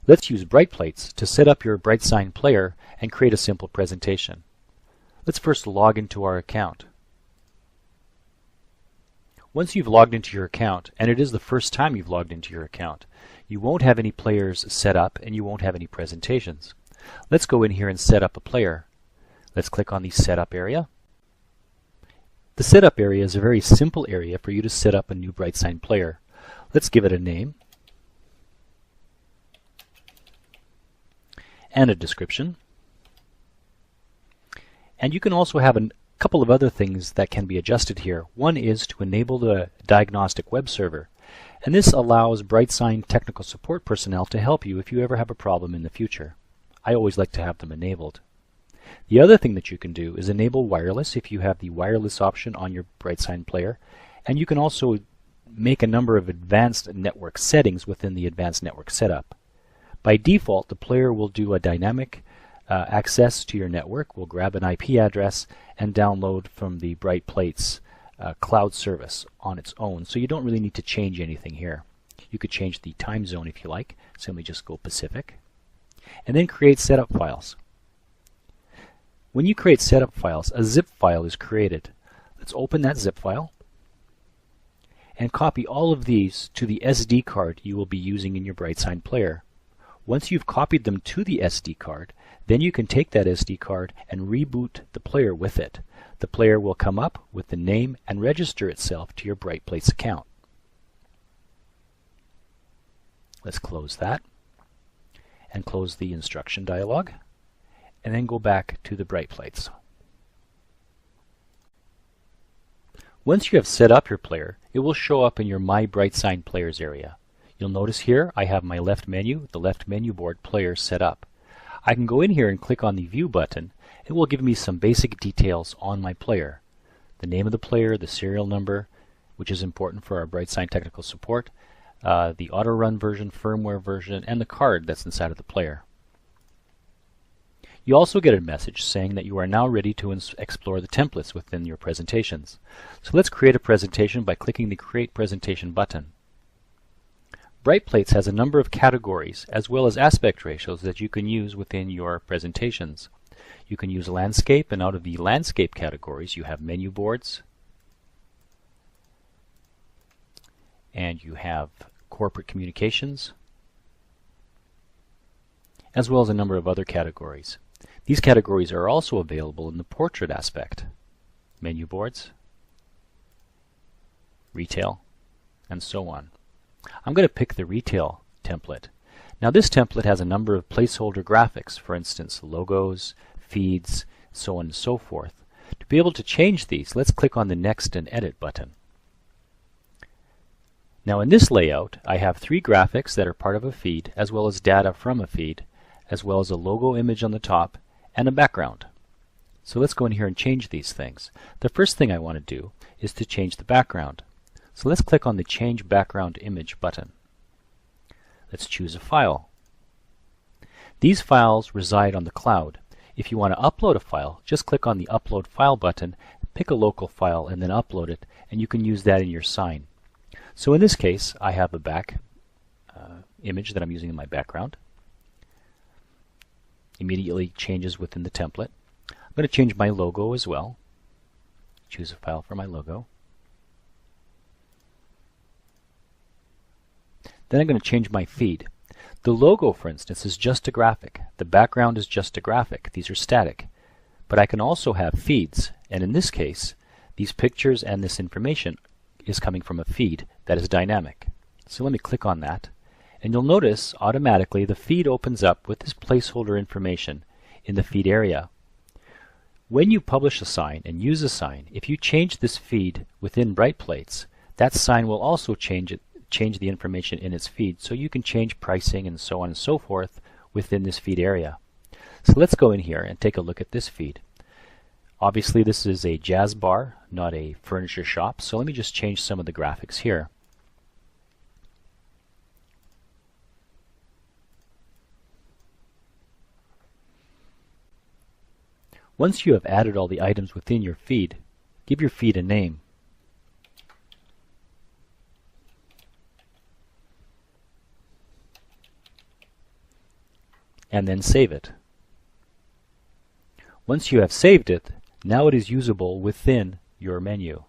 Let's use BrightPlates to set up your BrightSign player and create a simple presentation. Let's first log into our account. Once you've logged into your account, and it is the first time you've logged into your account, you won't have any players set up and you won't have any presentations. Let's go in here and set up a player. Let's click on the Setup area. The Setup area is a very simple area for you to set up a new BrightSign player. Let's give it a name and a description. And you can also have a couple of other things that can be adjusted here. One is to enable the diagnostic web server, and this allows BrightSign technical support personnel to help you if you ever have a problem in the future. I always like to have them enabled. The other thing that you can do is enable wireless if you have the wireless option on your BrightSign player, and you can also make a number of advanced network settings within the advanced network setup. By default, the player will do a dynamic access to your network. We'll grab an IP address and download from the BrightPlates cloud service on its own, so you don't really need to change anything here. You could change the time zone if you like. Simply just go Pacific, and then create setup files. When you create setup files, a zip file is created. Let's open that zip file and copy all of these to the SD card you will be using in your BrightSign player. Once you've copied them to the SD card, then you can take that SD card and reboot the player with it. The player will come up with the name and register itself to your BrightPlates account. Let's close that and close the instruction dialog, and then go back to the BrightPlates. Once you have set up your player, it will show up in your My BrightSign Players area. You'll notice here I have my left menu, the left menu board player set up. I can go in here and click on the View button. It will give me some basic details on my player. The name of the player, the serial number, which is important for our BrightSign technical support, the auto-run version, firmware version, and the card that's inside of the player. You also get a message saying that you are now ready to explore the templates within your presentations. So let's create a presentation by clicking the Create Presentation button. BrightPlates has a number of categories as well as aspect ratios that you can use within your presentations. You can use landscape, and out of the landscape categories you have menu boards, and you have corporate communications, as well as a number of other categories. These categories are also available in the portrait aspect: menu boards, retail, and so on. I'm going to pick the retail template. Now this template has a number of placeholder graphics, for instance logos, feeds, so on and so forth. To be able to change these, let's click on the Next and Edit button. Now in this layout I have 3 graphics that are part of a feed, as well as data from a feed, as well as a logo image on the top and a background. So let's go in here and change these things. The first thing I want to do is to change the background. So let's click on the Change Background Image button. Let's choose a file. These files reside on the cloud. If you want to upload a file, just click on the Upload File button, pick a local file, and then upload it, and you can use that in your sign. So in this case, I have a back image that I'm using in my background. Immediately changes within the template. I'm going to change my logo as well. Choose a file for my logo. Then I'm going to change my feed. The logo, for instance, is just a graphic. The background is just a graphic. These are static. But I can also have feeds, and in this case, these pictures and this information is coming from a feed that is dynamic. So let me click on that, and you'll notice automatically the feed opens up with this placeholder information in the feed area. When you publish a sign and use a sign, if you change this feed within BrightPlates, that sign will also change the information in its feed, so you can change pricing and so on and so forth within this feed area. So let's go in here and take a look at this feed. Obviously this is a jazz bar, not a furniture shop, so let me just change some of the graphics here. Once you have added all the items within your feed, give your feed a name. and then save it. Once you have saved it, now it is usable within your menu.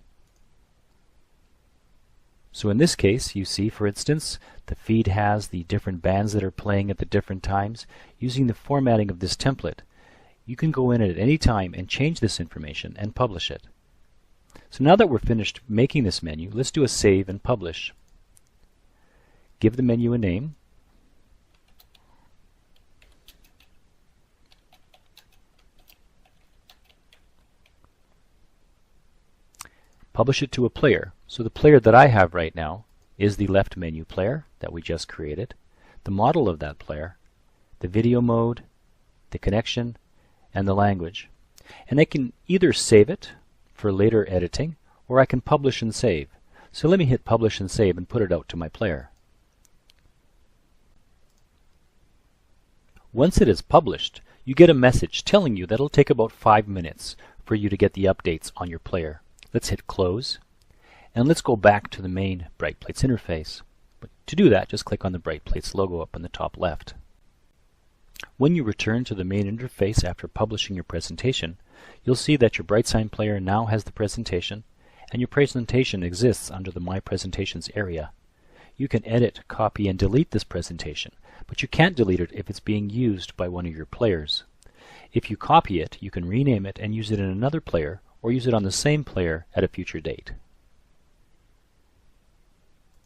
So in this case, you see, for instance, the feed has the different bands that are playing at the different times. Using the formatting of this template, you can go in at any time and change this information and publish it. So now that we're finished making this menu, let's do a save and publish. Give the menu a name. Publish it to a player. So the player that I have right now is the left menu player that we just created, the model of that player, the video mode, the connection, and the language. And I can either save it for later editing, or I can publish and save. So let me hit publish and save and put it out to my player. Once it is published, you get a message telling you that it'll take about 5 minutes for you to get the updates on your player. Let's hit close, and let's go back to the main BrightPlates interface. But to do that, just click on the BrightPlates logo up in the top left. When you return to the main interface after publishing your presentation, you'll see that your BrightSign player now has the presentation, and your presentation exists under the My Presentations area. You can edit, copy, and delete this presentation, but you can't delete it if it's being used by one of your players. If you copy it, you can rename it and use it in another player, or use it on the same player at a future date.